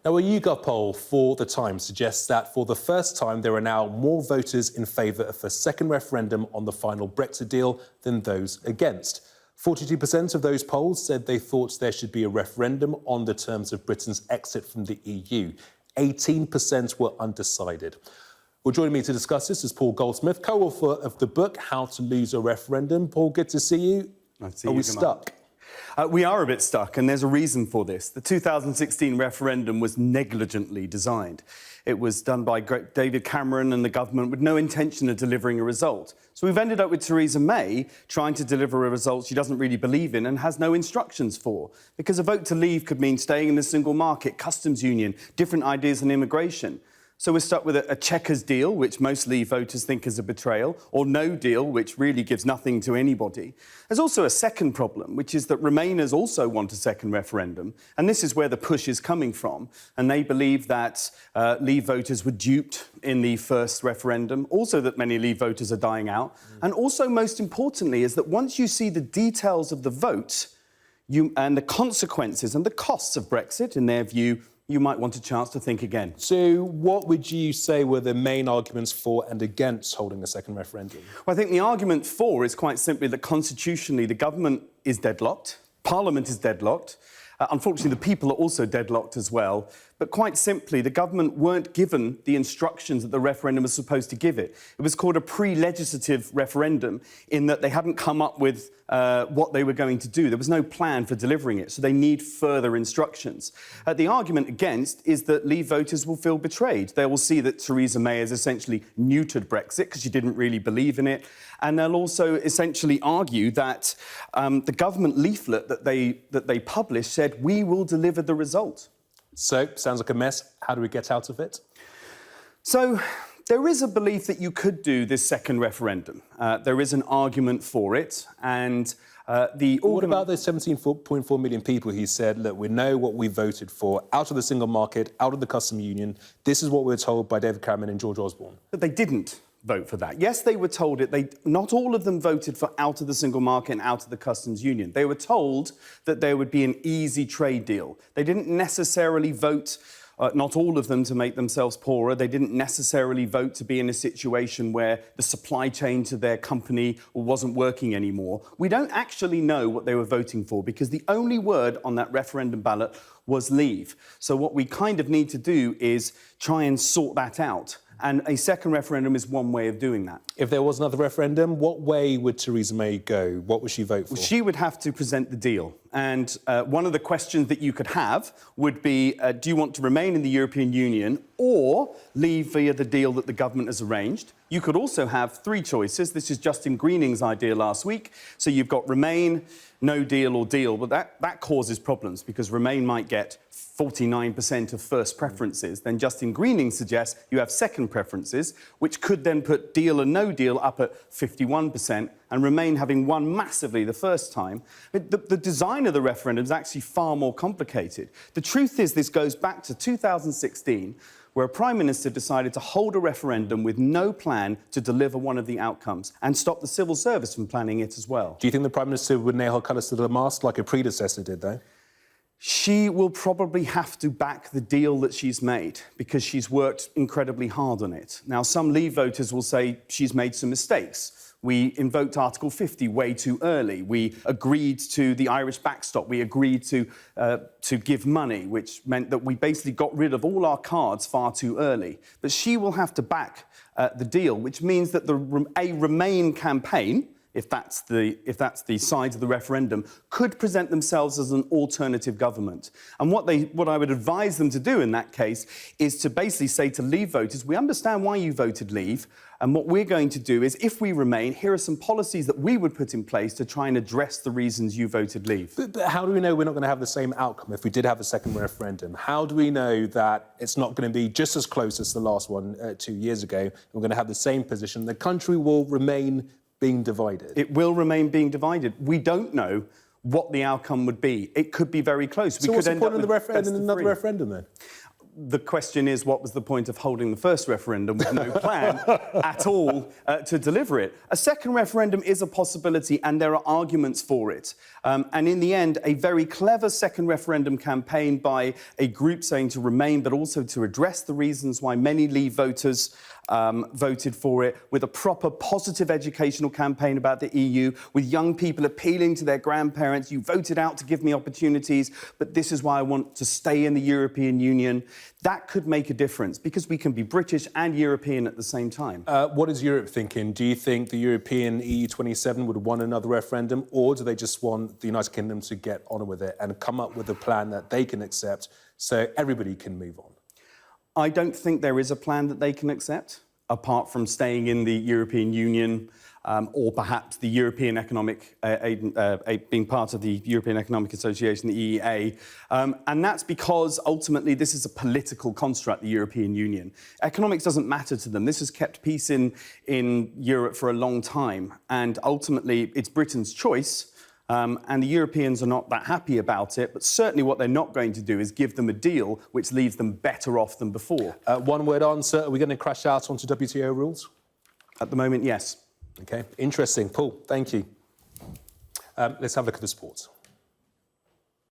Now, a YouGov poll for The Times suggests that for the first time there are now more voters in favour of a second referendum on the final Brexit deal than those against. 42% of those polls said they thought there should be a referendum on the terms of Britain's exit from the EU. 18% were undecided. Well, joining me to discuss this is Paul Goldsmith, co-author of the book How to Lose a Referendum. Paul, good to see you. Nice to see you. Are we stuck? We are a bit stuck, and there's a reason for this. The 2016 referendum was negligently designed. It was done by David Cameron and the government with no intention of delivering a result. So we've ended up with Theresa May trying to deliver a result she doesn't really believe in and has no instructions for. Because a vote to leave could mean staying in the single market, customs union, different ideas on immigration. So we're stuck with a checkers deal, which most Leave voters think is a betrayal, or no deal, which really gives nothing to anybody. There's also a second problem, which is that Remainers also want a second referendum, and this is where the push is coming from. And they believe that Leave voters were duped in the first referendum, also that many Leave voters are dying out, and also, most importantly, is that once you see the details of the vote and the consequences and the costs of Brexit, in their view, you might want a chance to think again. So what would you say were the main arguments for and against holding a second referendum? Well, I think the argument for is quite simply that constitutionally the government is deadlocked, Parliament is deadlocked. Unfortunately, the people are also deadlocked as well. But quite simply, the government weren't given the instructions that the referendum was supposed to give it. It was called a pre-legislative referendum in that they hadn't come up with what they were going to do. There was no plan for delivering it, so they need further instructions. The argument against is that Leave voters will feel betrayed. They will see that Theresa May has essentially neutered Brexit because she didn't really believe in it. And they'll also essentially argue that the government leaflet that they published said, "We will deliver the result." So, sounds like a mess. How do we get out of it? So, there is a belief that you could do this second referendum. There is an argument for it, and What about those 17.4 million people who said, look, we know what we voted for, out of the single market, out of the customs union, this is what we were told by David Cameron and George Osborne? But they didn't vote for that. Yes, they were told it. Not all of them voted for out of the single market and out of the customs union. They were told that there would be an easy trade deal. They didn't necessarily vote, not all of them, to make themselves poorer. They didn't necessarily vote to be in a situation where the supply chain to their company wasn't working anymore. We don't actually know what they were voting for because the only word on that referendum ballot was leave. So what we kind of need to do is try and sort that out. And a second referendum is one way of doing that. If there was another referendum, what way would Theresa May go? What would she vote for? Well, she would have to present the deal. And one of the questions that you could have would be, do you want to remain in the European Union or leave via the deal that the government has arranged? You could also have three choices. This is Justin Greening's idea last week. So you've got Remain, no deal or deal. But that causes problems because Remain might get 49% of first preferences. Then Justin Greening suggests you have second preferences, which could then put deal and no deal up at 51% and Remain having won massively the first time. But the design of the referendum is actually far more complicated. The truth is this goes back to 2016, where a Prime Minister decided to hold a referendum with no plan to deliver one of the outcomes and stop the civil service from planning it as well. Do you think the Prime Minister would nail her colours to the mast like a predecessor did, though? She will probably have to back the deal that she's made because she's worked incredibly hard on it. Now, some Leave voters will say she's made some mistakes. We invoked Article 50 way too early. We agreed to the Irish backstop. We agreed to give money, which meant that we basically got rid of all our cards far too early. But she will have to back the deal, which means that a Remain campaign, if that's the side of the referendum, could present themselves as an alternative government. And what I would advise them to do in that case is to basically say to Leave voters, we understand why you voted Leave, and what we're going to do is, if we Remain, here are some policies that we would put in place to try and address the reasons you voted Leave. But how do we know we're not going to have the same outcome if we did have a second referendum? How do we know that it's not going to be just as close as the last one 2 years ago? We're going to have the same position. The country will remain being divided. It will remain being divided. We don't know what the outcome would be. It could be very close. So what's the point in another referendum then? the question is, what was the point of holding the first referendum with no plan at all to deliver it? A second referendum is a possibility, and there are arguments for it. And in the end, a very clever second referendum campaign by a group saying to remain, but also to address the reasons why many Leave voters voted for it, with a proper positive educational campaign about the EU, with young people appealing to their grandparents, you voted out to give me opportunities, but this is why I want to stay in the European Union. That could make a difference, because we can be British and European at the same time. What is Europe thinking? Do you think the European EU27 would want another referendum, or do they just want the United Kingdom to get on with it and come up with a plan that they can accept so everybody can move on? I don't think there is a plan that they can accept, apart from staying in the European Union, or perhaps the European Economic being part of the European Economic Association, the EEA. And that's because ultimately this is a political construct, the European Union. Economics doesn't matter to them. This has kept peace in Europe for a long time. And ultimately it's Britain's choice. And the Europeans are not that happy about it, but certainly what they're not going to do is give them a deal which leaves them better off than before. One-word answer, are we going to crash out onto WTO rules? At the moment, yes. OK, interesting. Paul, thank you. Let's have a look at the sports.